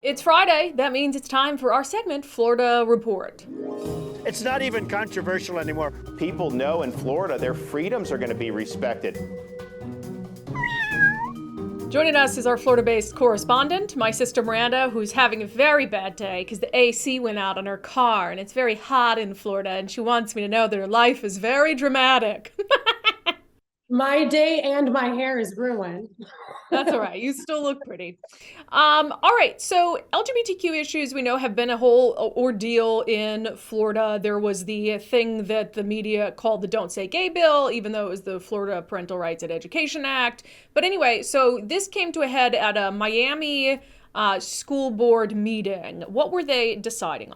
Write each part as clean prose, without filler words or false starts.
It's Friday. That means it's time for our segment, Florida Report. It's not even controversial anymore. People know in Florida their freedoms are going to be respected. Joining us is our Florida-based correspondent, my sister Miranda, who's having a very bad day because the AC went out on her car and it's very hot in Florida, and she wants me to know that her life is very dramatic. My day and my hair is ruined. That's all right. You still look pretty. All right. So LGBTQ issues, we know, have been a whole ordeal in Florida. There was the thing that the media called the Don't Say Gay bill, even though it was the Florida Parental Rights and Education Act. But anyway, so this came to a head at a Miami school board meeting. What were they deciding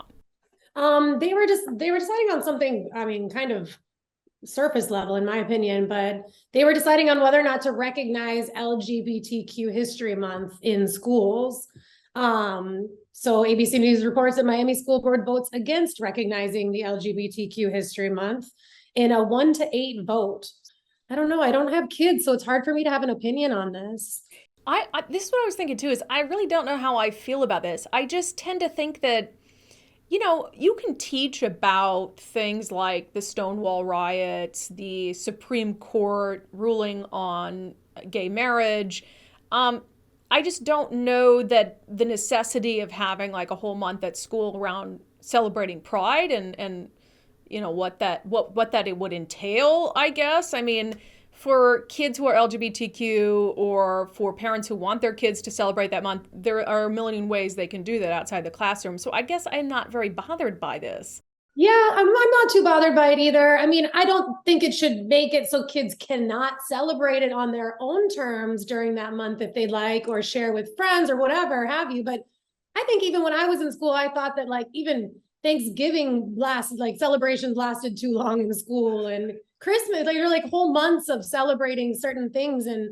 on? They were deciding on something, I mean, kind of surface level in my opinion, but they were deciding on whether or not to recognize LGBTQ History Month in schools. So ABC News reports that Miami School Board votes against recognizing the LGBTQ History Month in a 1-8 vote. I don't know. I don't have kids, so it's hard for me to have an opinion on this. This is what I was thinking too, is I really don't know how I feel about this. I just tend to think that, you know, you can teach about things like the Stonewall riots, the Supreme Court ruling on gay marriage. I just don't know that the necessity of having like a whole month at school around celebrating Pride and you know what that it would entail, I guess. I mean, for kids who are LGBTQ or for parents who want their kids to celebrate that month, there are a million ways they can do that outside the classroom. So I guess I'm not very bothered by this. Yeah, I'm not too bothered by it either. I mean, I don't think it should make it so kids cannot celebrate it on their own terms during that month if they like, or share with friends or whatever have you. But I think even when I was in school, I thought that like even Thanksgiving celebrations lasted too long in school, and Christmas, like you're like whole months of celebrating certain things, and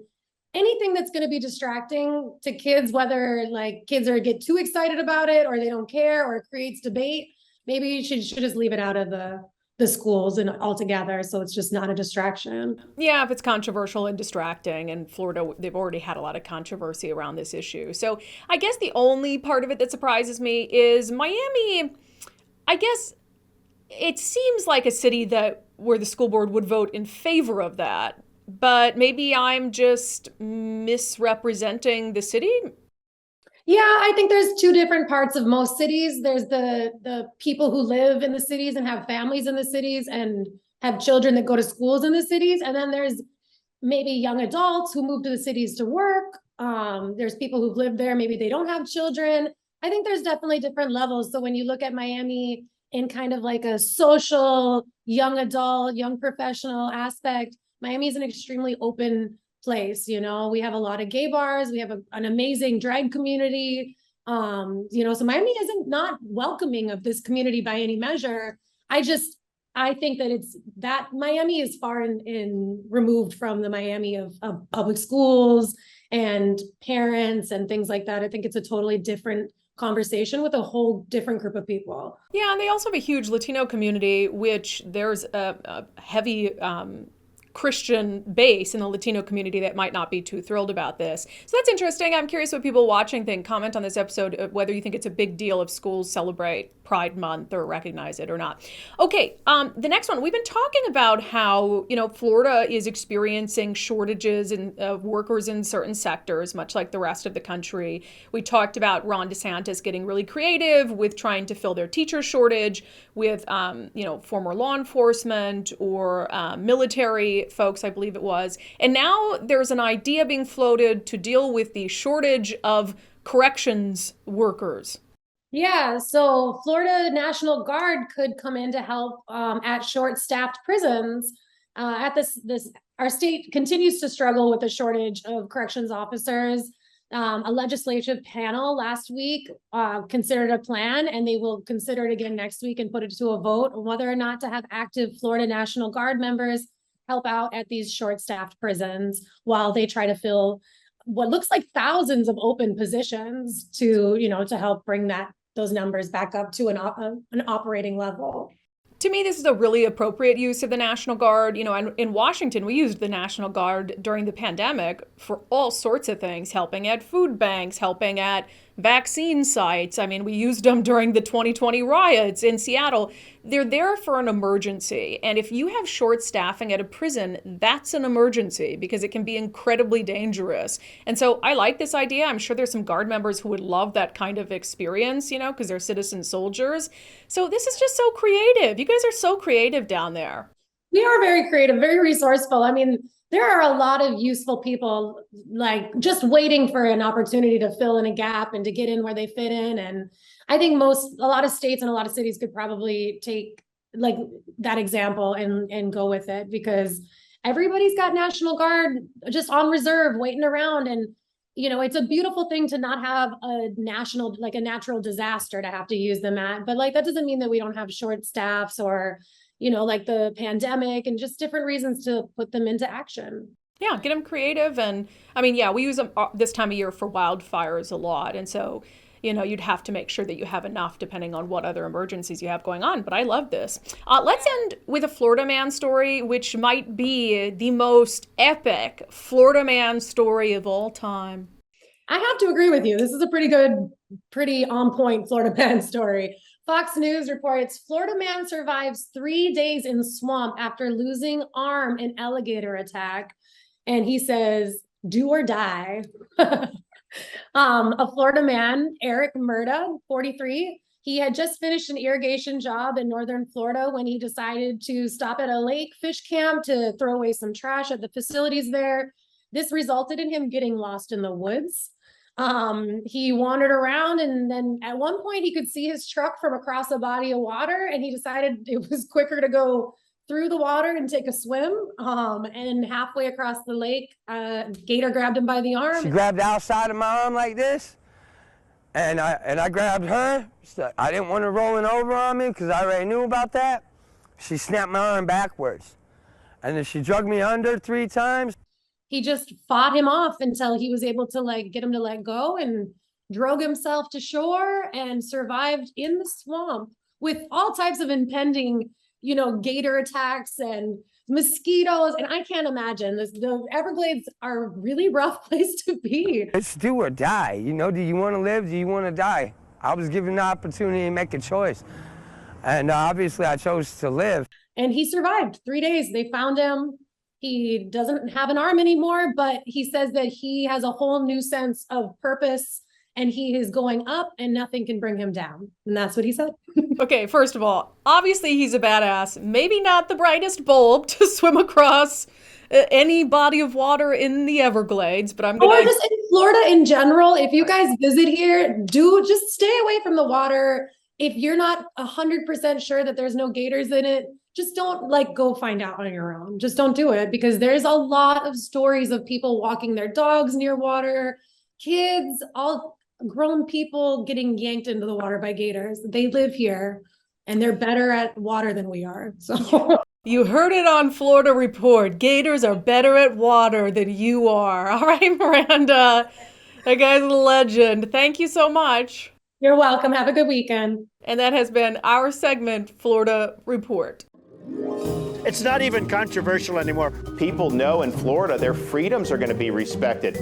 anything that's going to be distracting to kids, whether like kids get too excited about it or they don't care or it creates debate, maybe you should just leave it out of the schools and altogether, so it's just not a distraction. Yeah, if it's controversial and distracting, and Florida, they've already had a lot of controversy around this issue. So I guess the only part of it that surprises me is Miami. I guess it seems like a city where the school board would vote in favor of that, but maybe I'm just misrepresenting the city. Yeah, I think there's two different parts of most cities. There's the people who live in the cities and have families in the cities and have children that go to schools in the cities. And then there's maybe young adults who move to the cities to work. There's people who've lived there, maybe they don't have children. I think there's definitely different levels. So when you look at Miami in kind of like a social, young adult, young professional aspect, Miami is an extremely open place. You know, we have a lot of gay bars. We have an amazing drag community. You know, so Miami isn't not welcoming of this community by any measure. I think that Miami is far in removed from the Miami of public schools and parents and things like that. I think it's a totally different conversation with a whole different group of people. Yeah, and they also have a huge Latino community, which there's a heavy Christian base in the Latino community that might not be too thrilled about this. So that's interesting. I'm curious what people watching think. Comment on this episode whether you think it's a big deal if schools celebrate Pride Month or recognize it or not. Okay, the next one. We've been talking about how, you know, Florida is experiencing shortages of workers in certain sectors, much like the rest of the country. We talked about Ron DeSantis getting really creative with trying to fill their teacher shortage with, you know, former law enforcement or military folks, I believe it was. And now there's an idea being floated to deal with the shortage of corrections workers. Yeah, so Florida National Guard could come in to help at short-staffed prisons. Our state continues to struggle with the shortage of corrections officers. A legislative panel last week considered a plan, and they will consider it again next week and put it to a vote on whether or not to have active Florida National Guard members help out at these short-staffed prisons while they try to fill what looks like thousands of open positions to help bring those numbers back up to an operating level. To me, this is a really appropriate use of the National Guard. You know, in Washington, we used the National Guard during the pandemic for all sorts of things, helping at food banks, helping at vaccine sites. I mean, we used them during the 2020 riots in Seattle. They're there for an emergency. And if you have short staffing at a prison, that's an emergency because it can be incredibly dangerous. And so I like this idea. I'm sure there's some guard members who would love that kind of experience, because they're citizen soldiers. So this is just so creative. You guys are so creative down there. We are very creative, very resourceful. I mean, there are a lot of useful people like just waiting for an opportunity to fill in a gap and to get in where they fit in. And I think a lot of states and a lot of cities could probably take like that example and go with it, because everybody's got National Guard just on reserve waiting around. And, it's a beautiful thing to not have a natural disaster to have to use them at. But like, that doesn't mean that we don't have short staffs or like the pandemic and just different reasons to put them into action. Yeah, get them creative. And I mean, yeah, we use them this time of year for wildfires a lot. And so, you'd have to make sure that you have enough depending on what other emergencies you have going on. But I love this. Let's end with a Florida man story, which might be the most epic Florida man story of all time. I have to agree with you. This is a pretty on point Florida man story. Fox News reports Florida man survives 3 days in swamp after losing arm in alligator attack. And he says, do or die. A Florida man, Eric Murda, 43, he had just finished an irrigation job in northern Florida when he decided to stop at a lake fish camp to throw away some trash at the facilities there. This resulted in him getting lost in the woods. He wandered around, and then at one point he could see his truck from across a body of water, and he decided it was quicker to go through the water and take a swim. And halfway across the lake, gator grabbed him by the arm. She grabbed the outside of my arm like this, and I grabbed her. So I didn't want her rolling over on me because I already knew about that. She snapped my arm backwards, and then she dragged me under 3 times. He just fought him off until he was able to get him to let go, and drug himself to shore and survived in the swamp with all types of impending, gator attacks and mosquitoes. And I can't imagine this. The Everglades are a really rough place to be. It's do or die. Do you want to live? Do you want to die? I was given the opportunity to make a choice. And obviously I chose to live. And he survived 3 days. They found him. He doesn't have an arm anymore, but he says that he has a whole new sense of purpose and he is going up and nothing can bring him down. And that's what he said. Okay, first of all, obviously he's a badass. Maybe not the brightest bulb to swim across any body of water in the Everglades, but I'm going to... Or just in Florida in general, if you guys visit here, do just stay away from the water. If you're not 100% sure that there's no gators in it, just don't go find out on your own. Just don't do it, because there's a lot of stories of people walking their dogs near water, kids, all grown people getting yanked into the water by gators. They live here and they're better at water than we are. So you heard it on Florida Report. Gators are better at water than you are. All right, Miranda, that guy's a legend. Thank you so much. You're welcome. Have a good weekend. And that has been our segment, Florida Report. It's not even controversial anymore. People know in Florida their freedoms are going to be respected.